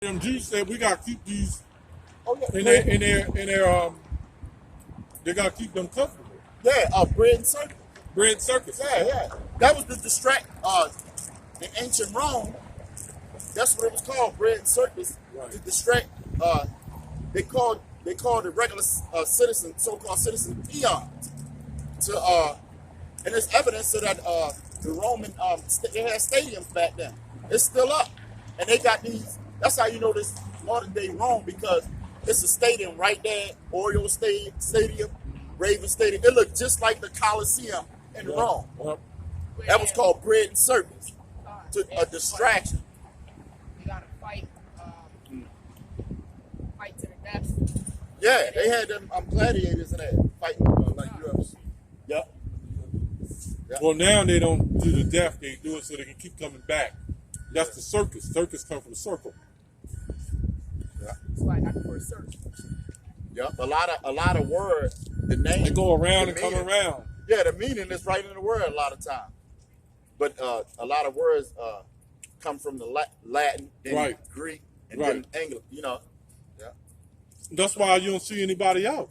them Jews said we gotta keep these yeah. in their they gotta keep them comfortable. Yeah, bread and circus. Bread and circus. Yeah. That was the distract. In ancient Rome, that's what it was called, bread and circus. Right. To distract. They called the regular citizen, so-called citizen, peons. And there's evidence of that the Roman they had stadiums back then. It's still up, and they got these. That's how you know this modern day Rome, because it's a stadium right there, Oriole Stadium, Raven Stadium. It looked just like the Coliseum in Rome. Yep. That was called bread and circus, a distraction. You gotta fight to the death. Yeah, they had them gladiators in there fighting like UFC. Yep. Well, now they don't do the death; they do it so they can keep coming back. That's the circus. Circus come from circle. Yeah. That's why I got the word circus. Yep. A lot of words. The name. They go around and come around. Yeah, the meaning is right in the word a lot of times. But a lot of words come from the Latin, then Greek, and then English. You know. Yeah. That's why you don't see anybody out.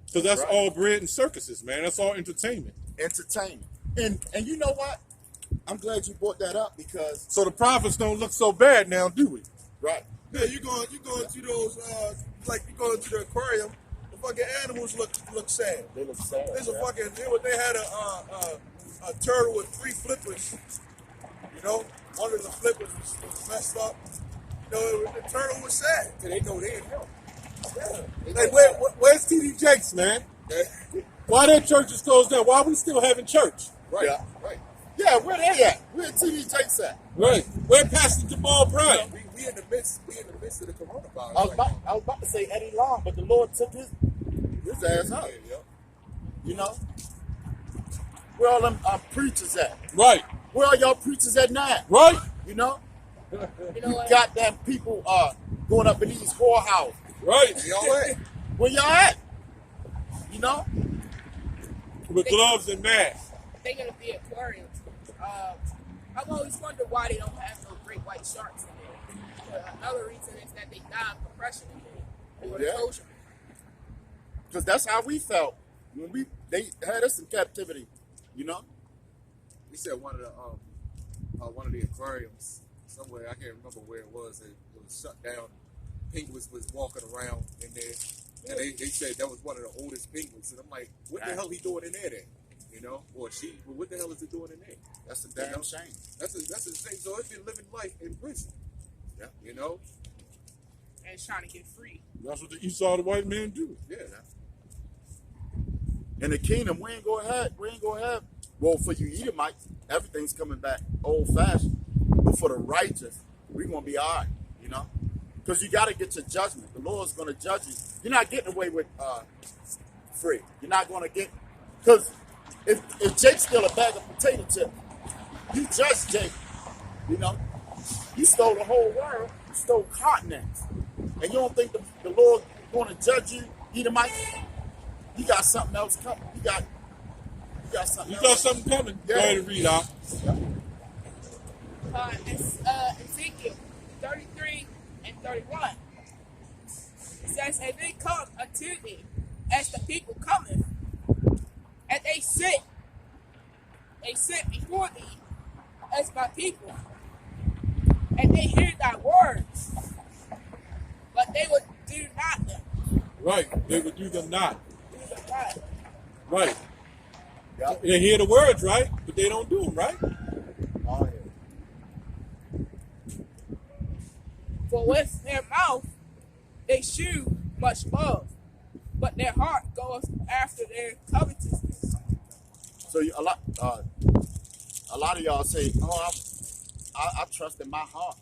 Because that's all bread and circuses, man. That's all entertainment. Entertainment. And you know what? I'm glad you brought that up, because so the prophets don't look so bad now, do we? Right. Yeah, you going to those like you going to the aquarium. The fucking animals look sad. They look sad. There's a fucking they had a turtle with 3 flippers. You know, one of the flippers was messed up. You know, the turtle was sad. So they know they ain't help. Yeah. Hey, where's TD Jakes, man? Why their church is closed down? Why are we still having church? Right. Yeah. Right. Yeah, where they at? Where TD Jakes at? Right. Where Pastor Jamal Bryant? We in the midst of the coronavirus. I was about to say Eddie Long, but the Lord took his ass out. Yeah. You know? Where all them preachers at? Right. Where are y'all preachers at now? Right. You know? You know what? Goddamn people going up in these whorehouses. Right. Where y'all at? You know? With gloves and masks. Thinking of the aquariums, I've always wondered why they don't have no great white sharks in there. Another reason is that they die of compression in there. Or exposure. Because that's how we felt when they had us in captivity. You know? He said one of the aquariums somewhere, I can't remember where it was shut down. Penguins was walking around in there, and they said that was one of the oldest penguins. And I'm like, what the hell he doing in there then? You know, or she? Well, what the hell is it doing in there? That's a damn shame. That's a shame. So it's been living life in prison. Yeah, you know, and it's trying to get free. That's what the Esau the white man do. Yeah. In the kingdom, we ain't gonna have. Well, for you Edomites, everything's coming back old fashioned. But for the righteous, we're gonna be all right. You know. Because you got to get your judgment. The Lord's going to judge you. You're not getting away with free. You're not going to get... Because if Jake steal a bag of potato chips, you judge Jake. You know? You stole the whole world. You stole continents. And you don't think the Lord's going to judge you, Edomite? You got something else coming. You got something coming. Yeah. Go ahead and read out. It's Ezekiel 33 and 31. It says, and they come unto thee as the people cometh, and they sit before thee as my people, and they hear thy words, but they would do not them. Right, they would do them not. Do them not. Right. Yep. They hear the words, right? But they don't do them, right? Oh, yeah. For with their mouth they shew much love, but their heart goeth after their covetousness. So a lot of y'all say, "Oh, I trust in my heart."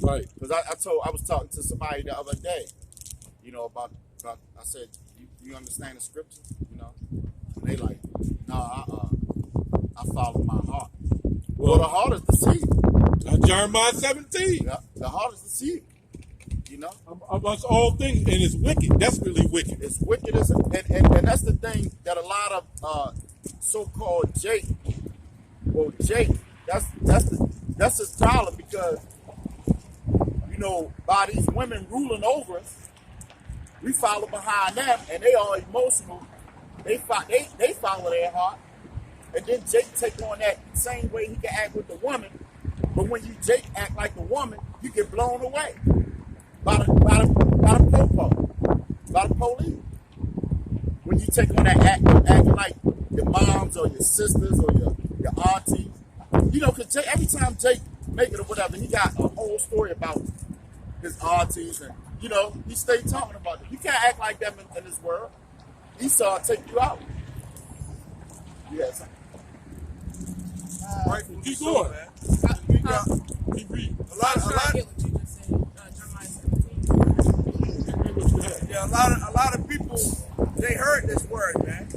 Right. Because I was talking to somebody the other day, you know, about I said, you understand the scriptures, you know? And they like, no, I follow my heart. Well, the heart is deceived. Jeremiah 17. Yeah, the heart is deceived. You know? Amongst all things, and it's wicked. That's really wicked. It's wicked, and that's the thing that a lot of so-called Jake, that's his problem, because by these women ruling over us, we follow behind them, and they are emotional. They follow their heart, and then Jake take on that same way he can act with the woman. But when Jake act like the woman, you get blown away by the police. When you take on that acting like your moms or your sisters or your aunties, because every time Jake make it or whatever, he got a whole story about his aunties, and he stayed talking about it. You can't act like them in this world. Esau will take you out. Yes. Right, Keep going. man. Keep reading. I get what you just said. Jeremiah 17. Read what you had. Yeah, a lot of people, they heard this word, man.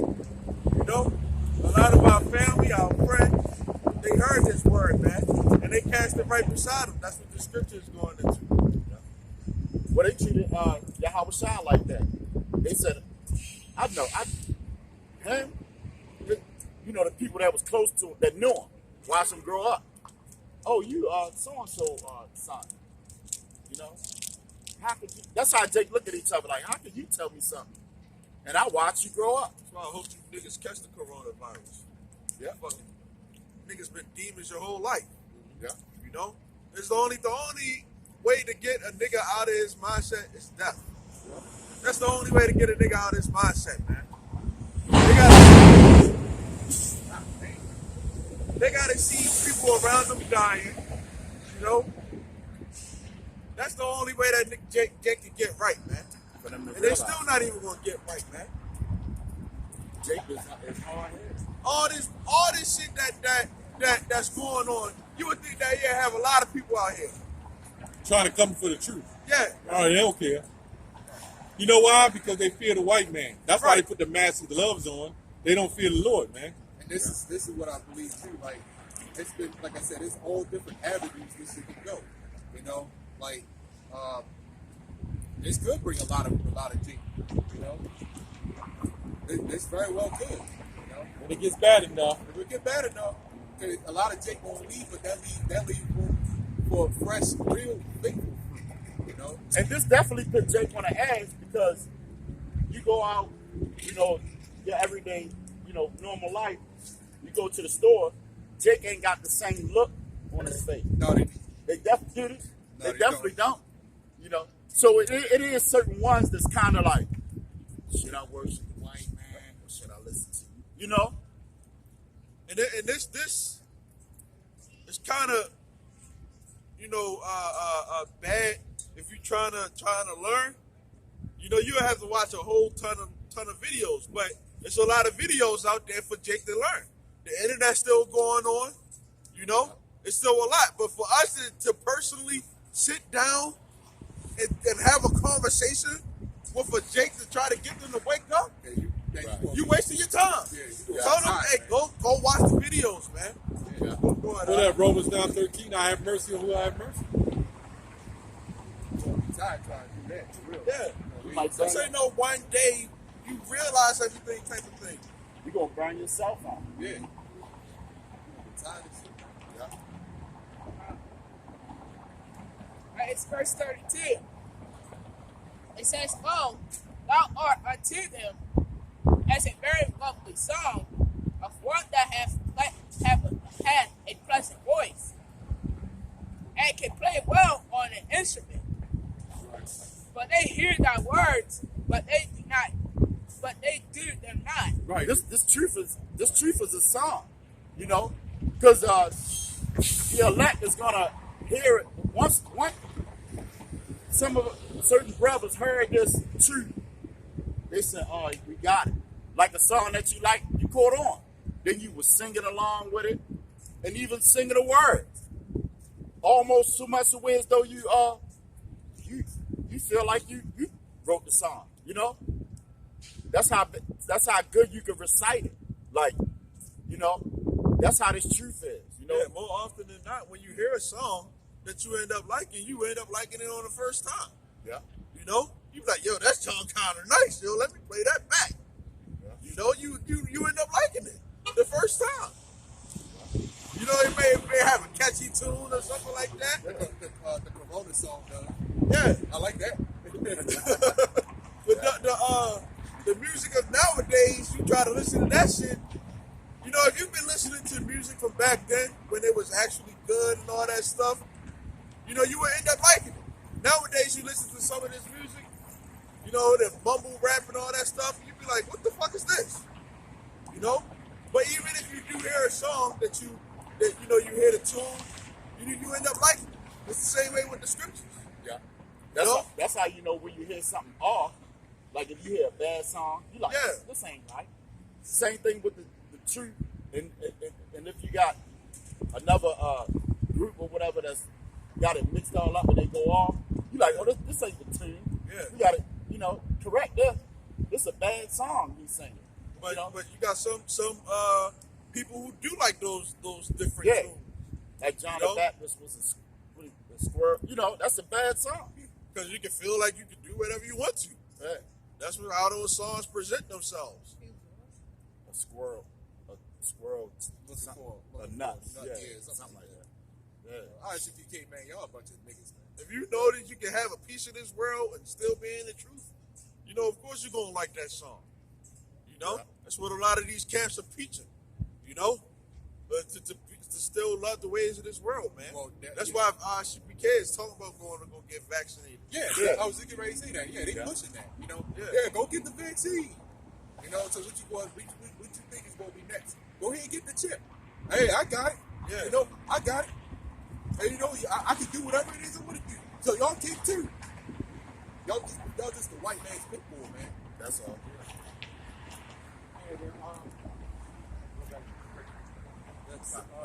A lot of our family, our friends, they heard this word, man, and they cast it right beside them. That's what the scripture is going into. Well, they treated Yahweh Shai like that. They said, him, the people that was close to him, that knew him, watched him grow up. Oh, you so-and-so son. How could you? That's how Jake look at each other like, how could you tell me something? And I watch you grow up. That's why I hope you niggas catch the coronavirus. Yeah. Fucking niggas been demons your whole life. Yeah. It's the only way to get a nigga out of his mindset is death. Yeah. That's the only way to get a nigga out of his mindset, man. They gotta see people around them dying, That's the only way that nigga Jake can get right, man. And they're still not even gonna get right, man. Jake is hard-headed. All this shit that's going on, you would think that have a lot of people out here Trying to come for the truth. Yeah. Oh, they don't care. You know why? Because they fear the white man. That's why Right. they put the masks and gloves on. They don't fear the Lord, man. And this is what I believe too. Like, it's been, like I said, it's all different avenues this shit can go. This could bring a lot of G. This very well could. When it gets bad enough, If it get bad enough, okay, a lot of Jake won't leave, but that leave room for fresh, real faithful fruit. And this definitely put Jake on the edge because you go out, your everyday, normal life. You go to the store, Jake ain't got the same look on his face. No, They definitely do this. No, They they definitely don't. So it is certain ones that's kind of like, should I worship the white man or should I listen to you? And this is kind of bad if you're trying to learn. You have to watch a whole ton of videos, but there's a lot of videos out there for Jake to learn. The internet's still going on, it's still a lot. But for us to personally sit down and have a conversation with a Jake to try to get them to wake up, you wasting your time. Tell them, hey, go watch the videos, man. Yeah. what that Romans 9:13, I have mercy on who I have mercy. trying to do that for real. Yeah. Like This ain't no one day you realize everything type of thing. You're going to burn yourself out. Yeah. I'm tired of shit. Yeah. Right, it's verse 32. It says, "Oh, thou art unto them as a very lovely song of one that had a pleasant voice and can play well on an instrument. But they hear thy words, but they do them not." Right. This truth is a song, because the elect is gonna hear it once. Certain brothers heard this truth. They said, "Oh, we got it." Like a song that you like, you caught on. Then you were singing along with it, and even singing the words, almost so much away as though you feel like you wrote the song. That's how good you can recite it. Like, that's how this truth is. Yeah, more often than not, when you hear a song that you end up liking, you end up liking it on the first time. Yeah. You be like, yo, that song kind of nice. Yo, let me play that back. Yeah. You end up liking it the first time. You know, it may have a catchy tune or something like that. The Corona song, though. Yeah. I like that. But the music of nowadays, you try to listen to that shit. You know, if you've been listening to music from back then when it was actually good and all that stuff, you know, you would end up liking it. Nowadays, you listen to some of this music, you know, the mumble rap and all that stuff, and you be like, what the fuck is this? You know? But even if you do hear a song that you hear the tune, you end up liking it. It's the same way with the scriptures. Yeah. That's how you know when you hear something off. Like if you hear a bad song, you like, Yeah. this ain't right. Same thing with the truth. And if you got another group or whatever that's got it mixed all up and they go off, you like, oh, this ain't the tune. Yeah. You got to, correct this. This is a bad song he's singing. But you got some people who do like those different Yeah. tunes. Like John You the know? Baptist was a squirrel. That's a bad song. Because you can feel like you can do whatever you want to. Yeah. That's how those songs present themselves. A squirrel. Looking for A nut. yeah, Yeah, something like that. Yeah. ICPK, man, y'all a bunch of niggas, man. If you know that you can have a piece of this world and still be in the truth, of course you're going to like that song. Yeah. That's what a lot of these camps are preaching, But to still love the ways of this world, man. Well, that's yeah. why ICPK is talking about going to go get vaccinated. Yeah, I was getting ready to say that. Yeah, they pushing that. Yeah. Go get the vaccine. So what you think is gonna be next? Go ahead and get the chip. Hey, I got it. Yeah. I got it. And I can do whatever it is I want to do. So y'all can too. Y'all just the white man's pit bull, man. That's all.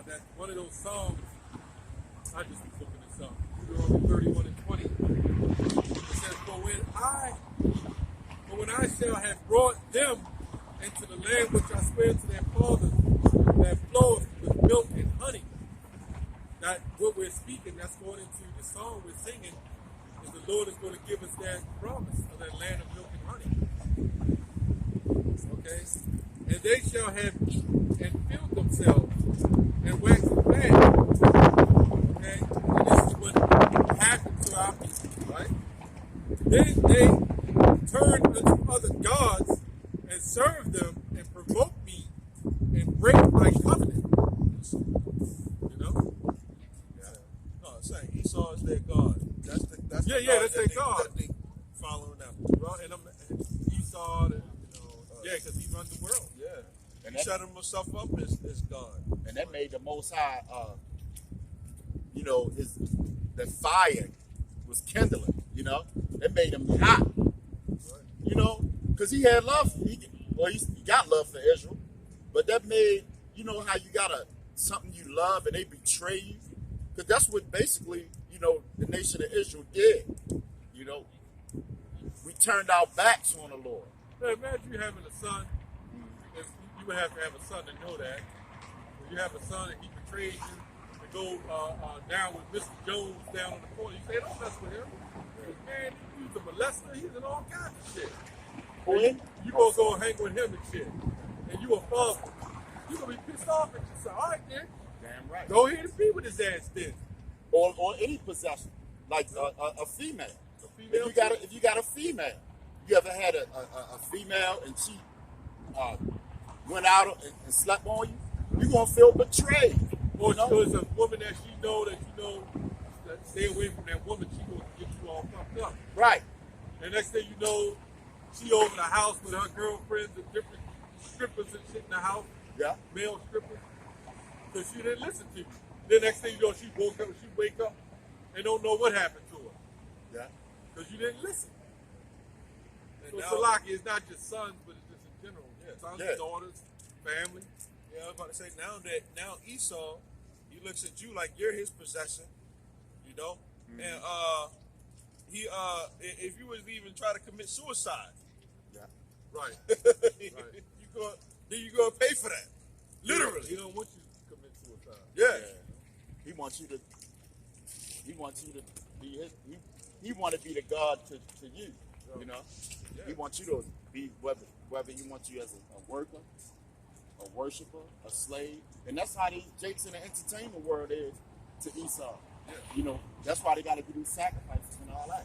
That's one of those songs. I just was looking this up. Deuteronomy 31 and 20. It says, For when I shall have brought them into the land which I swear to their fathers, that flows with milk and honey. That what we're speaking, that's going into the song we're singing, is the Lord is going to give us that promise of that land of milk and honey. Okay? And they shall have eaten and filled themselves and waxed fat. Okay? And this is what happened to our people, right? Then they turned unto other gods and served them and provoked me and break my covenant. No, it's saying Esau is their God. That's That's their God. That they following them. Well, and Esau, because he runs the world. Yeah. And He set himself up as God. And that made the Most High, the fire was kindling, It made him hot, because he had love. He got love for Israel, but that made, how you got something you love and they betray you, because that's what basically, the nation of Israel did. We turned our backs on the Lord. Now, imagine you having a son. If you would have to have a son to know that. If you have a son and he betrays you to go down with Mr. Jones down on the corner, you say, don't mess with him. Man, he's a molester. He's in all kinds of shit. And you gonna go hang with him and shit. And you a father. You gonna be pissed off at your son. All right, then. Damn right. Go ahead and be with his ass then. Or any possession, like a female. If you got a female, you ever had a female and she went out and slept on you, you're gonna feel betrayed. Or it's a woman that you know that stay away from that woman, she gonna get you all fucked up. Right. And next thing you know, she over the house with her girlfriends and different strippers and shit in the house. Yeah. Male strippers. Because she didn't listen to you. Then next thing you know, she wake up and don't know what happened to her. Yeah. Because you didn't listen. And So Salaki is not just sons, but it's just in general. Sons, Yeah. daughters, family. Yeah, I was about to say now Esau, he looks at you like you're his possession, Mm-hmm. and if you was even try to commit suicide, Yeah. Right. you gonna pay for that, literally. He don't want you to commit suicide. Yeah. He wants you to be his. He want to be the God to you. Yeah. He wants you to be whether he wants you as a worker, a worshiper, a slave. And that's how these jakes in the entertainment world is to Esau. Yeah. You know, that's why they got to do sacrifices and all that.